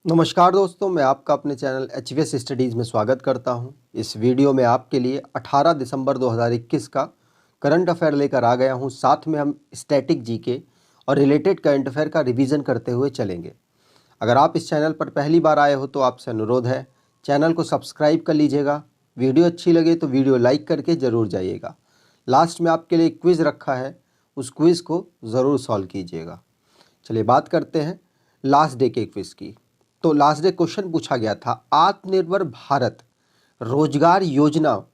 नमस्कार दोस्तों, मैं आपका अपने चैनल एचवीएस स्टडीज़ में स्वागत करता हूं। इस वीडियो में आपके लिए 18 दिसंबर 2021 का करंट अफेयर लेकर आ गया हूं। साथ में हम स्टैटिक जीके और रिलेटेड करंट अफेयर का रिवीजन करते हुए चलेंगे। अगर आप इस चैनल पर पहली बार आए हो तो आपसे अनुरोध है, चैनल को सब्सक्राइब कर लीजिएगा। वीडियो अच्छी लगे तो वीडियो लाइक करके ज़रूर जाइएगा। लास्ट में आपके लिए क्विज़ रखा है, उस क्विज़ को ज़रूर सॉल्व कीजिएगा। चलिए बात करते हैं लास्ट डे के क्विज़ की। तो लास्ट डे क्वेश्चन पूछा गया था, आत्मनिर्भर भारत रोजगार योजना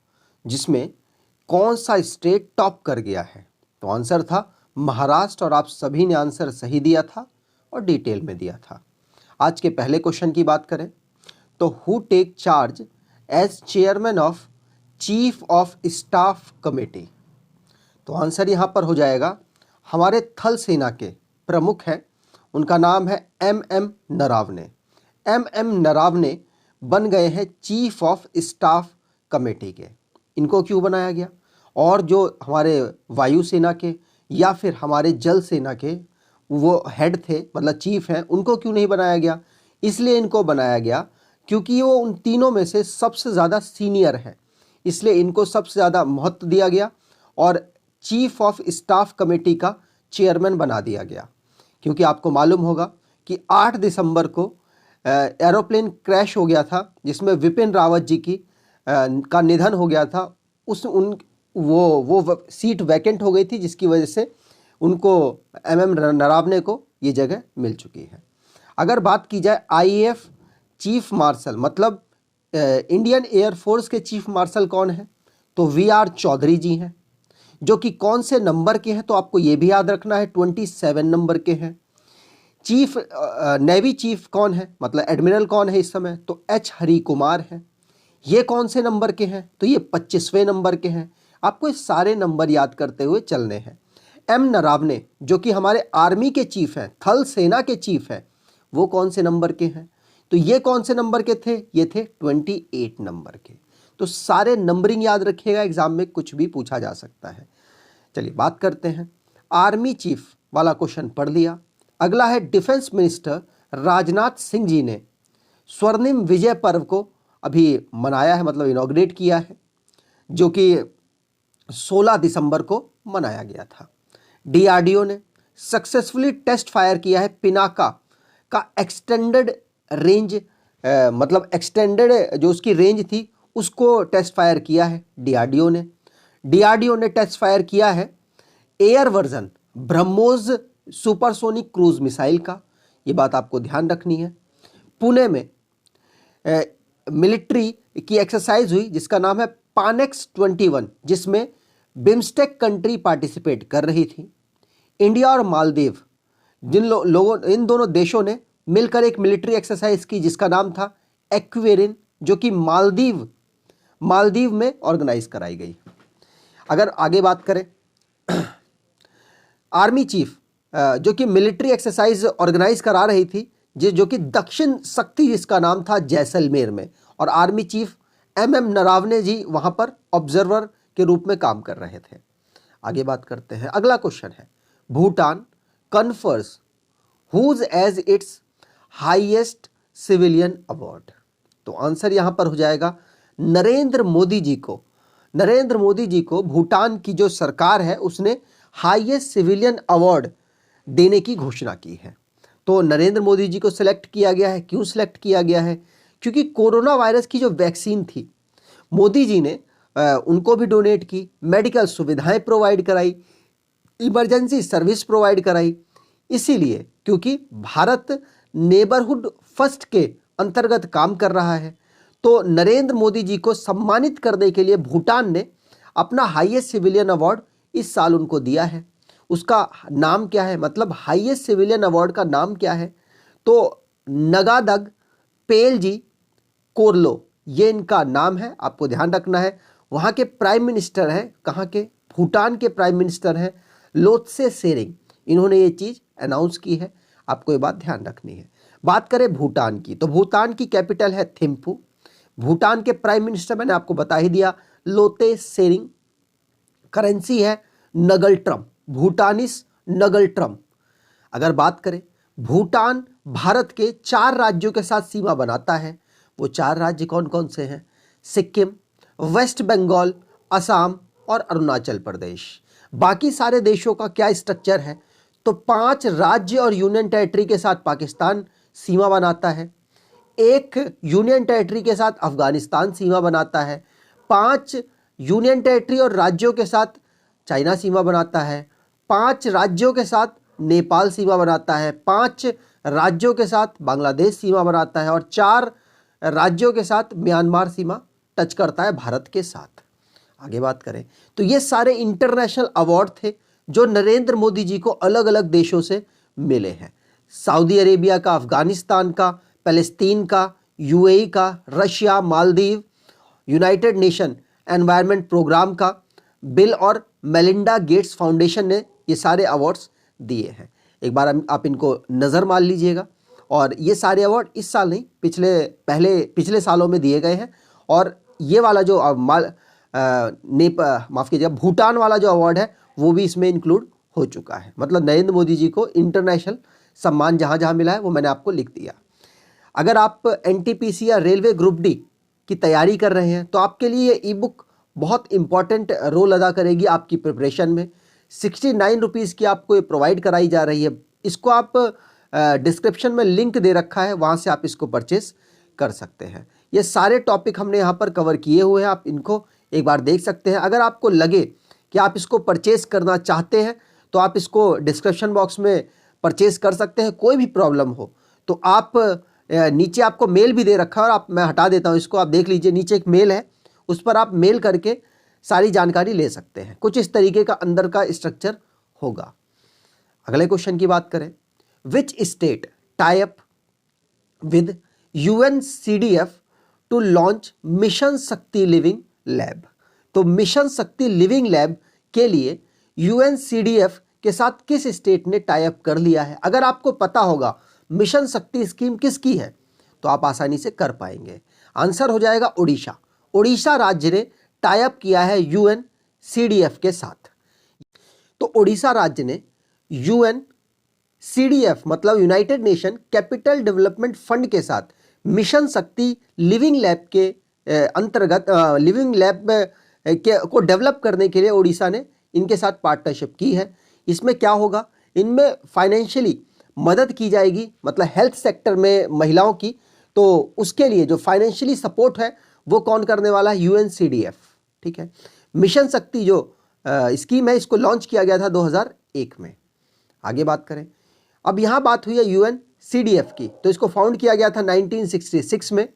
जिसमें कौन सा स्टेट टॉप कर गया है? तो आंसर था महाराष्ट्र, और आप सभी ने आंसर सही दिया था और डिटेल में दिया था। आज के पहले क्वेश्चन की बात करें तो who take charge as chairman of chief of staff committee? तो आंसर यहाँ पर हो जाएगा हमारे थल सेना के प्रमुख हैं, उनका नाम है एम नरावने। एम नरावने बन गए हैं चीफ ऑफ स्टाफ कमेटी के। इनको क्यों बनाया गया? और जो हमारे वायुसेना के या फिर हमारे जल सेना के वो हेड थे, मतलब चीफ हैं, उनको क्यों नहीं बनाया गया? इसलिए इनको बनाया गया क्योंकि वो उन तीनों में से सबसे ज़्यादा सीनियर है, इसलिए इनको सबसे ज़्यादा महत्व दिया गया और चीफ ऑफ स्टाफ कमेटी का चेयरमैन बना दिया गया। क्योंकि आपको मालूम होगा कि 8 दिसंबर को एरोप्लेन क्रैश हो गया था जिसमें विपिन रावत जी का निधन हो गया था। वो सीट वैकेंट हो गई थी, जिसकी वजह से उनको एम नरावने को ये जगह मिल चुकी है। अगर बात की जाए आईएएफ चीफ मार्शल, मतलब इंडियन एयरफोर्स के चीफ मार्शल कौन है? तो वीआर चौधरी जी हैं, जो कि कौन से नंबर के हैं? तो आपको ये भी याद रखना है, 27 नंबर के हैं। चीफ नेवी चीफ कौन है, मतलब एडमिरल कौन है इस समय? तो एच हरि कुमार हैं। ये कौन से नंबर के हैं? तो ये 25वें नंबर के हैं। आपको ये सारे नंबर याद करते हुए चलने हैं। एम नरावने जो कि हमारे आर्मी के चीफ हैं, थल सेना के चीफ हैं, वो कौन से नंबर के हैं? तो ये कौन से नंबर के थे? ये थे 28 नंबर के। तो सारे नंबरिंग याद रखिएगा, एग्जाम में कुछ भी पूछा जा सकता है। चलिए बात करते हैं, आर्मी चीफ वाला क्वेश्चन पढ़ लिया। अगला है डिफेंस मिनिस्टर राजनाथ सिंह जी ने स्वर्णिम विजय पर्व को अभी मनाया है, मतलब इनॉग्रेट किया है, जो कि 16 दिसंबर को मनाया गया था। डीआरडीओ ने सक्सेसफुली टेस्ट फायर किया है पिनाका का एक्सटेंडेड रेंज, मतलब एक्सटेंडेड जो उसकी रेंज थी उसको टेस्ट फायर किया है डीआरडीओ ने टेस्ट फायर किया है air version BrahMos supersonic cruise missile का। ये बात आपको ध्यान रखनी है। पुणे में मिलिट्री की एक्सरसाइज हुई जिसका नाम है पानेक्स 21, जिसमें बिम्स्टेक कंट्री पार्टिसिपेट कर रही थी। इंडिया और मालदीव इन दोनों देशों ने मिलकर एक मिलिट्री एक्सरसाइज की जिसका नाम था एक्वेरिन, जो कि मालदीव में ऑर्गेनाइज कराई गई। अगर आगे बात करें, आर्मी चीफ जो कि मिलिट्री एक्सरसाइज ऑर्गेनाइज करा रही थी जो कि दक्षिण शक्ति जिसका नाम था जैसलमेर में, और आर्मी चीफ एम नरावने जी वहां पर ऑब्जर्वर के रूप में काम कर रहे थे। आगे बात करते हैं, अगला क्वेश्चन है, Bhutan confers whose as its highest civilian award? तो आंसर यहां पर हो जाएगा नरेंद्र मोदी जी को भूटान की जो सरकार है उसने हाईएस्ट सिविलियन अवार्ड देने की घोषणा की है। तो नरेंद्र मोदी जी को सिलेक्ट किया गया है। क्यों सिलेक्ट किया गया है? क्योंकि कोरोना वायरस की जो वैक्सीन थी, मोदी जी ने उनको भी डोनेट की, मेडिकल सुविधाएं प्रोवाइड कराई, इमरजेंसी सर्विस प्रोवाइड कराई। इसीलिए क्योंकि भारत नेबरहुड फर्स्ट के अंतर्गत काम कर रहा है, तो नरेंद्र मोदी जी को सम्मानित करने के लिए भूटान ने अपना हाईएस्ट सिविलियन अवार्ड इस साल उनको दिया है। उसका नाम क्या है, मतलब हाईएस्ट सिविलियन अवार्ड का नाम क्या है? तो नगादग पेलजी कोरलो, ये इनका नाम है। आपको ध्यान रखना है, वहां के प्राइम मिनिस्टर हैं, कहां के? भूटान के प्राइम मिनिस्टर हैं लोत्से शेरिंग। इन्होंने ये चीज अनाउंस की है, आपको ये बात ध्यान रखनी है। बात करें भूटान की, तो भूटान की कैपिटल है थिम्पू। भूटान के प्राइम मिनिस्टर मैंने आपको बता ही दिया, लोते शेरिंग। करेंसी है नगल ट्रम, भूटानिस नगल ट्रम। अगर बात करें भूटान भारत के 4 राज्यों के साथ सीमा बनाता है। वो 4 राज्य कौन कौन से हैं? सिक्किम, वेस्ट बंगाल, असम और अरुणाचल प्रदेश। बाकी सारे देशों का क्या स्ट्रक्चर है? तो 5 राज्य और यूनियन टेरिटरी के साथ पाकिस्तान सीमा बनाता है, 1 यूनियन टेरिटरी के साथ अफगानिस्तान सीमा बनाता है, 5 यूनियन टेरिटरी और राज्यों के साथ चाइना सीमा बनाता है, 5 राज्यों के साथ नेपाल सीमा बनाता है, 5 राज्यों के साथ बांग्लादेश सीमा बनाता है और 4 राज्यों के साथ म्यांमार सीमा टच करता है भारत के साथ। आगे बात करें तो ये सारे इंटरनेशनल अवार्ड थे जो नरेंद्र मोदी जी को अलग अलग देशों से मिले हैं। सऊदी अरेबिया का, अफगानिस्तान का, पैलेस्तीन का, यूएई का, Russia, Maldives, United Nation Environment Programme का, बिल और मेलिंडा गेट्स फाउंडेशन ने ये सारे अवार्ड्स दिए हैं। एक बार आप इनको नज़र मार लीजिएगा। और ये सारे अवार्ड इस साल नहीं, पिछले सालों में दिए गए हैं। और ये वाला जो माफ़ कीजिएगा, भूटान वाला जो अवार्ड है वो भी इसमें इंक्लूड हो चुका है। मतलब नरेंद्र मोदी जी को इंटरनेशनल सम्मान जहाँ जहाँ मिला है वो मैंने आपको लिख दिया। अगर आप एनटीपीसी या रेलवे ग्रुप डी की तैयारी कर रहे हैं तो आपके लिए ये ई बुक बहुत इंपॉर्टेंट रोल अदा करेगी आपकी प्रिपरेशन में। 69 रुपीज़ की आपको ये प्रोवाइड कराई जा रही है। इसको आप डिस्क्रिप्शन में लिंक दे रखा है, वहाँ से आप इसको परचेस कर सकते हैं। ये सारे टॉपिक हमने यहाँ पर कवर किए हुए हैं, आप इनको एक बार देख सकते हैं। अगर आपको लगे कि आप इसको परचेस करना चाहते हैं तो आप इसको डिस्क्रिप्शन बॉक्स में परचेस कर सकते हैं। कोई भी प्रॉब्लम हो तो आप नीचे आपको मेल भी दे रखा है, और मैं हटा देता हूँ इसको, आप देख लीजिए नीचे एक मेल है, उस पर आप मेल करके सारी जानकारी ले सकते हैं। कुछ इस तरीके का अंदर का स्ट्रक्चर होगा। अगले क्वेश्चन की बात करें, which state tie up with UNCDF to launch mission Shakti living lab. तो मिशन शक्ति लिविंग लैब के लिए UNCDF के साथ किस स्टेट ने टाई अप कर लिया है? अगर आपको पता होगा मिशन शक्ति स्कीम किसकी है तो आप आसानी से कर पाएंगे। आंसर हो जाएगा उड़ीसा। उड़ीसा राज्य ने टाई अप किया है UNCDF के साथ। तो उड़ीसा राज्य ने UNCDF मतलब United nation capital development fund के साथ मिशन शक्ति लिविंग लैब के अंतर्गत लिविंग लैब को डेवलप करने के लिए उड़ीसा ने इनके साथ पार्टनरशिप की है। इसमें क्या होगा, इनमें फाइनेंशियली मदद की जाएगी, मतलब हेल्थ सेक्टर में महिलाओं की, तो उसके लिए जो फाइनेंशियली सपोर्ट है वो कौन करने वाला है? UNCDF। ठीक है। मिशन शक्ति जो स्कीम है इसको लॉन्च किया गया था 2001 में। आगे बात करें, अब यहाँ बात हुई है UNCDF की, तो इसको फाउंड किया गया था 1966 में।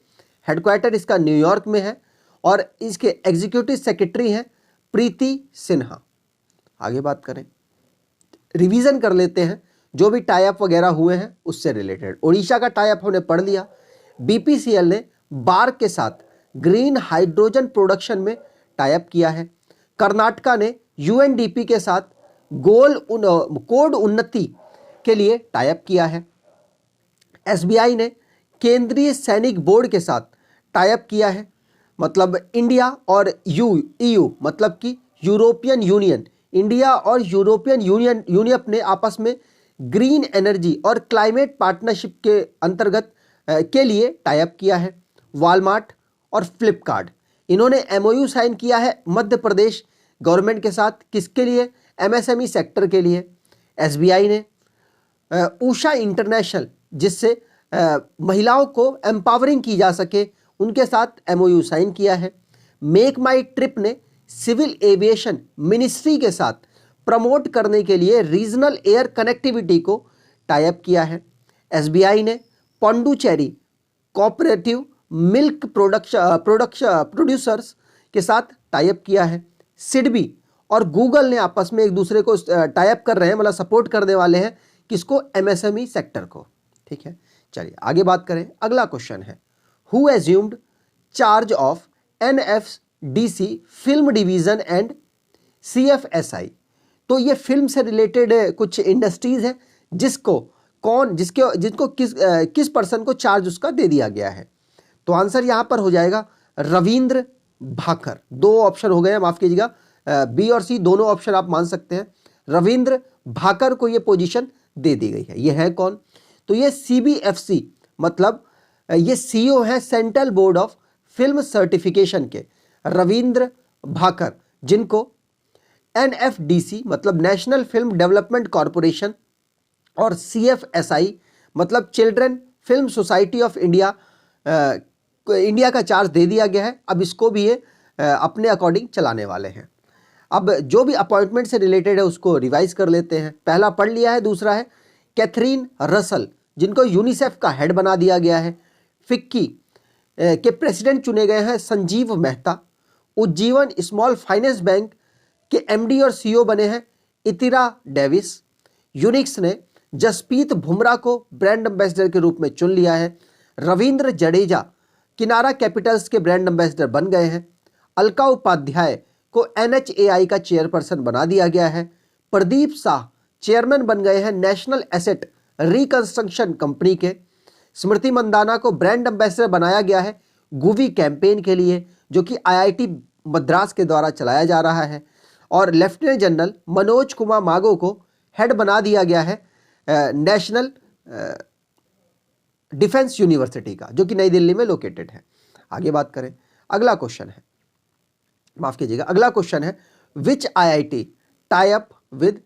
हेडक्वार्टर इसका न्यूयॉर्क में है और इसके एग्जीक्यूटिव सेक्रेटरी हैं प्रीति सिन्हा। आगे बात करें, रिवीजन कर लेते हैं जो भी टाई अप वगैरह हुए हैं उससे रिलेटेड। उड़ीसा का टाई अप हमने पढ़ लिया। BPCL ने बार्क के साथ ग्रीन हाइड्रोजन प्रोडक्शन में टाई अप किया है। कर्नाटका ने UNDP के साथ कोड उन्नति के लिए टाई अप किया है। SBI ने केंद्रीय सैनिक बोर्ड के साथ टाई अप किया है। मतलब इंडिया और EU मतलब कि यूरोपियन यूनियन, इंडिया और यूरोपियन यूनियन ने आपस में ग्रीन एनर्जी और क्लाइमेट पार्टनरशिप के अंतर्गत के लिए टाई अप किया है। वॉलमार्ट और फ्लिपकार्ट इन्होंने MOU साइन किया है मध्य प्रदेश गवर्नमेंट के साथ, किसके लिए? MSME सेक्टर के लिए। SBI ने ऊषा इंटरनेशनल, जिससे महिलाओं को एम्पावरिंग की जा सके, उनके साथ MOU साइन किया है। मेक माई ट्रिप ने सिविल एविएशन मिनिस्ट्री के साथ प्रमोट करने के लिए रीजनल एयर कनेक्टिविटी को टाई अप किया है। SBI ने पौंडुचेरी कोऑपरेटिव मिल्क प्रोड्यूसर्स के साथ टाई अप किया है। सिडबी और गूगल ने आपस में एक दूसरे को टाई अप कर रहे हैं, मतलब सपोर्ट करने वाले हैं किसको? MSME सेक्टर को। ठीक है, चलिए आगे बात करें। अगला क्वेश्चन है, who assumed charge of NFDC film division and CFSI। तो ये फिल्म से रिलेटेड कुछ इंडस्ट्रीज है जिसको किस पर्सन को चार्ज उसका दे दिया गया है। तो आंसर यहां पर हो जाएगा रविंद्र भाकर। 2 ऑप्शन हो गए हैं, माफ कीजिएगा, B और C दोनों ऑप्शन आप मान सकते हैं। रविंद्र भाकर को ये पोजीशन दे दी गई है। ये है कौन? तो ये CBFC मतलब ये CEO हैं central board of film certification के रविंद्र भाकर, जिनको NFDC मतलब नेशनल फिल्म डेवलपमेंट कॉरपोरेशन और CFSI मतलब children film society of India India का चार्ज दे दिया गया है। अब इसको भी ये अपने अकॉर्डिंग चलाने वाले हैं। अब जो भी अपॉइंटमेंट से रिलेटेड है उसको रिवाइज कर लेते हैं। पहला पढ़ लिया है, दूसरा है कैथरीन रसल, जिनको यूनिसेफ का हेड बना दिया गया है। फिक्की के प्रेसिडेंट चुने गए हैं Sanjeev Mehta. Ujjivan small finance bank के MD और CEO बने हैं इतिरा डेविस। यूनिक्स ने जसप्रीत बुमराह को ब्रांड एम्बेसडर के रूप में चुन लिया है। रविंद्र जडेजा किनारा कैपिटल्स के ब्रांड एम्बेसडर बन गए हैं। अलका उपाध्याय को NHAI का चेयरपर्सन बना दिया गया है। प्रदीप शाह चेयरमैन बन गए हैं नेशनल एसेट रिकंस्ट्रक्शन कंपनी के। स्मृति मंदाना को ब्रांड एम्बेसडर बनाया गया है गुवी कैंपेन के लिए, जो कि IIT मद्रास के द्वारा चलाया जा रहा है। और लेफ्टिनेंट जनरल मनोज कुमार मागो को हेड बना दिया गया है नेशनल डिफेंस यूनिवर्सिटी का, जो कि नई दिल्ली में लोकेटेड है। आगे बात करें, अगला क्वेश्चन है, माफ कीजिएगा, अगला क्वेश्चन है which IIT tie up with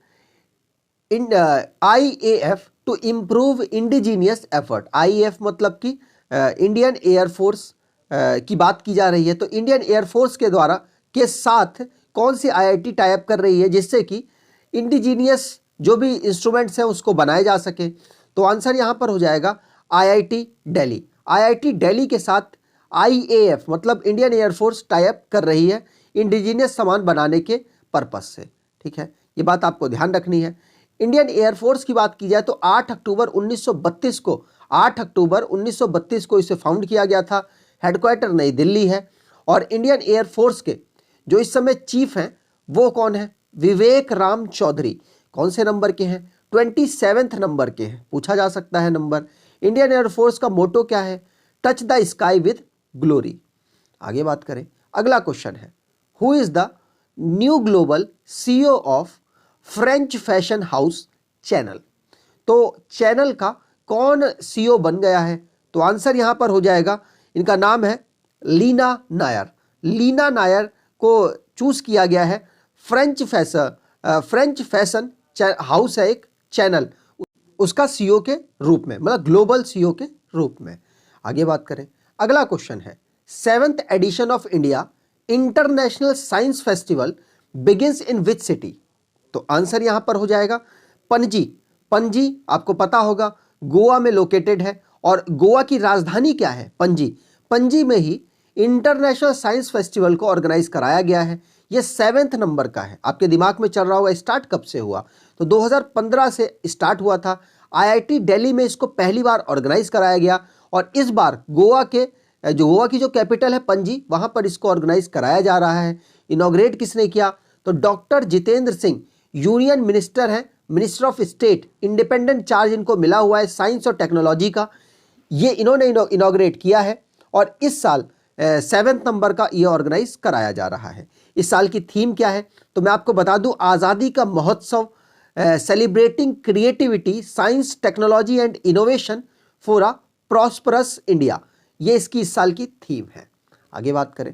IAF to improve indigenous effort. IAF मतलब कि इंडियन एयरफोर्स की बात की जा रही है। तो इंडियन एयरफोर्स के द्वारा के साथ कौन सी IIT टाई अप कर रही है जिससे कि इंडिजीनियस जो भी इंस्ट्रूमेंट्स हैं उसको बनाए जा सके। तो आंसर यहाँ पर हो जाएगा IIT दिल्ली। IIT दिल्ली के साथ IAF मतलब इंडियन एयरफोर्स टाई अप कर रही है इंडिजीनियस सामान बनाने के पर्पस से। ठीक है, ये बात आपको ध्यान रखनी है। इंडियन एयरफोर्स की बात की जाए तो 8 अक्टूबर 1932 को इसे फाउंड किया गया था। हेडक्वार्टर नई दिल्ली है। और इंडियन एयरफोर्स के जो इस समय चीफ हैं वो कौन है? विवेक राम चौधरी। कौन से नंबर के हैं? 27वें नंबर के हैं, पूछा जा सकता है नंबर। इंडियन एयरफोर्स का मोटो क्या है? Touch the sky with glory. आगे बात करें, अगला क्वेश्चन है who is the new global CEO of French fashion house channel. तो चैनल का कौन CEO बन गया है? तो आंसर यहां पर हो जाएगा, इनका नाम है लीना नायर। लीना नायर को चूज किया गया है। फ्रेंच फैशन हाउस है एक चैनल, उसका CEO के रूप में, मतलब ग्लोबल CEO के रूप में। आगे बात करें, अगला क्वेश्चन है 7th edition of India International Science Festival begins in which city. तो आंसर यहां पर हो जाएगा पणजी। पणजी आपको पता होगा गोवा में लोकेटेड है। और गोवा की राजधानी क्या है? पणजी। पणजी में ही इंटरनेशनल साइंस फेस्टिवल को ऑर्गेनाइज कराया गया है। यह 7वें नंबर का है। आपके दिमाग में चल रहा होगा स्टार्ट कब से हुआ? तो 2015 से स्टार्ट हुआ था। IIT दिल्ली में इसको पहली बार ऑर्गेनाइज कराया गया और इस बार गोवा की जो कैपिटल है पणजी, वहां पर इसको ऑर्गेनाइज कराया जा रहा है। इनॉग्रेट किसने किया? तो doctor Jitendra Singh union minister हैं, minister of state, independent charge इनको मिला हुआ है साइंस और टेक्नोलॉजी का। ये इन्होंने इनॉग्रेट किया है और इस साल 7वें नंबर का ये ऑर्गेनाइज कराया जा रहा है। इस साल की थीम क्या है? तो मैं आपको बता दूं, आज़ादी का महोत्सव celebrating creativity science technology and innovation for a prosperous India, ये इसकी इस साल की थीम है। आगे बात करें,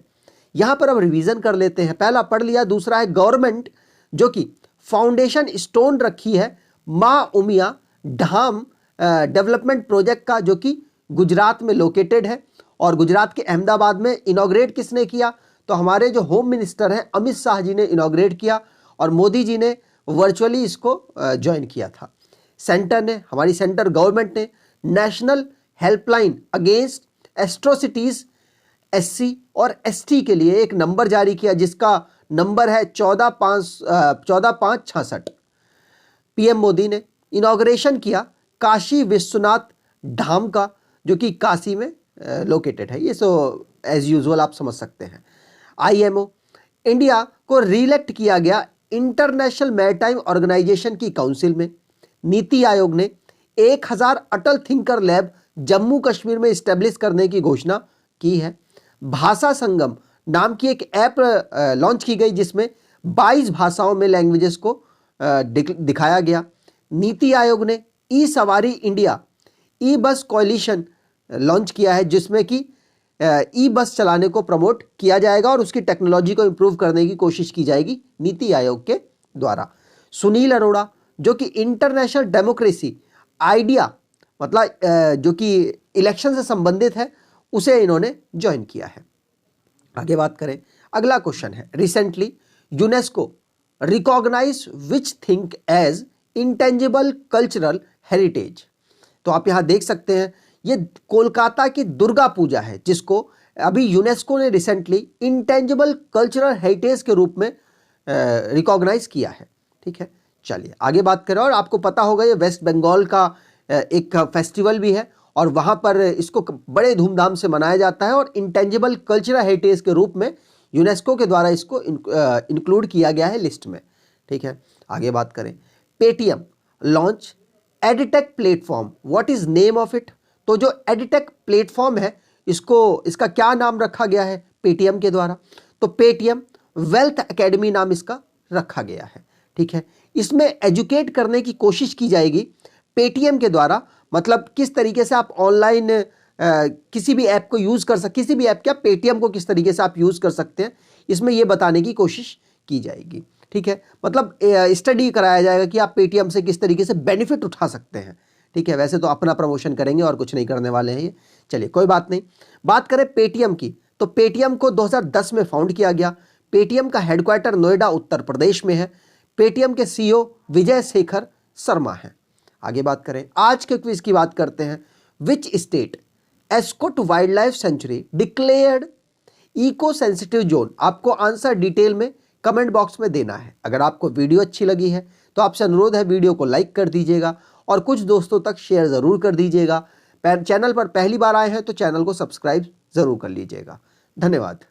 यहां पर अब रिवीजन कर लेते हैं। पहला पढ़ लिया, दूसरा है गवर्नमेंट जो कि फाउंडेशन स्टोन रखी है मां उमिया धाम डेवलपमेंट प्रोजेक्ट का, जो कि गुजरात में लोकेटेड है। और गुजरात के अहमदाबाद में इनॉग्रेट किसने किया? तो हमारे जो होम मिनिस्टर हैं अमित शाह जी ने इनॉग्रेट किया और मोदी जी ने वर्चुअली इसको ज्वाइन किया था। सेंटर ने, हमारी सेंटर गवर्नमेंट ने national helpline against atrocities SC और ST के लिए एक नंबर जारी किया जिसका नंबर है 14566। PM मोदी ने इनॉग्रेशन किया काशी विश्वनाथ धाम का, जो कि काशी में लोकेटेड है। ये सो एज यूजुअल आप समझ सकते हैं। IMO इंडिया को रीइलेक्ट किया गया इंटरनेशनल मैरीटाइम ऑर्गेनाइजेशन की काउंसिल में। नीति आयोग ने 1000 अटल थिंकर लैब जम्मू कश्मीर में स्टैब्लिश करने की घोषणा की है। भाषा संगम नाम की एक ऐप लॉन्च की गई जिसमें 22 भाषाओं में लैंग्वेजेस को दिखाया गया। नीति आयोग ने ई सवारी इंडिया ई बस कॉलिशन लॉन्च किया है, जिसमें कि ई बस चलाने को प्रमोट किया जाएगा और उसकी टेक्नोलॉजी को इंप्रूव करने की कोशिश की जाएगी नीति आयोग के द्वारा। सुनील अरोड़ा जो कि इंटरनेशनल डेमोक्रेसी आइडिया मतलब जो कि इलेक्शन से संबंधित है, उसे इन्होंने ज्वाइन किया है। आगे बात करें, अगला क्वेश्चन है, recently UNESCO recognise which thing as intangible cultural heritage. तो आप यहां देख सकते हैं, ये कोलकाता की दुर्गा पूजा है, जिसको अभी यूनेस्को ने रिसेंटली इंटेंजिबल कल्चरल हेरिटेज के रूप में रिकॉग्नाइज किया है। ठीक है, चलिए आगे बात करें। और आपको पता होगा ये वेस्ट बंगाल का एक फेस्टिवल भी है और वहाँ पर इसको बड़े धूमधाम से मनाया जाता है और इंटेंजिबल कल्चरल हेरिटेज के रूप में यूनेस्को के द्वारा इसको इंक्लूड किया गया है लिस्ट में। ठीक है, आगे बात करें, Paytm launch edtech platform, what is name of it. तो जो एडिटेक प्लेटफॉर्म है, इसका क्या नाम रखा गया है पेटीएम के द्वारा, तो पेटीएम वेल्थ एकेडमी नाम इसका रखा गया है। ठीक है, इसमें एजुकेट करने की कोशिश की जाएगी पेटीएम के द्वारा, मतलब किस तरीके से आप ऑनलाइन किसी भी ऐप को यूज़ कर सकते, किसी भी ऐप क्या पेटीएम को किस तरीके से आप यूज़ कर सकते हैं, इसमें यह बताने की कोशिश की जाएगी। ठीक है, मतलब स्टडी कराया जाएगा कि आप पेटीएम से किस तरीके से बेनिफिट उठा सकते हैं। ठीक है, वैसे तो अपना प्रमोशन करेंगे और कुछ नहीं करने वाले हैं ये, चलिए कोई बात नहीं। बात करें पेटीएम की, तो पेटीएम को 2010 में फाउंड किया गया। पेटीएम का हेडक्वार्टर नोएडा उत्तर प्रदेश में है। पेटीएम के सीईओ विजय शेखर शर्मा हैं। आगे बात करें, आज के क्विज की बात करते हैं, which state Askot wildlife sanctuary declared eco sensitive zone. आपको आंसर डिटेल में कमेंट बॉक्स में देना है। अगर आपको वीडियो अच्छी लगी है तो आपसे अनुरोध है वीडियो को लाइक कर दीजिएगा और कुछ दोस्तों तक शेयर ज़रूर कर दीजिएगा। चैनल पर पहली बार आए हैं तो चैनल को सब्सक्राइब ज़रूर कर लीजिएगा। धन्यवाद।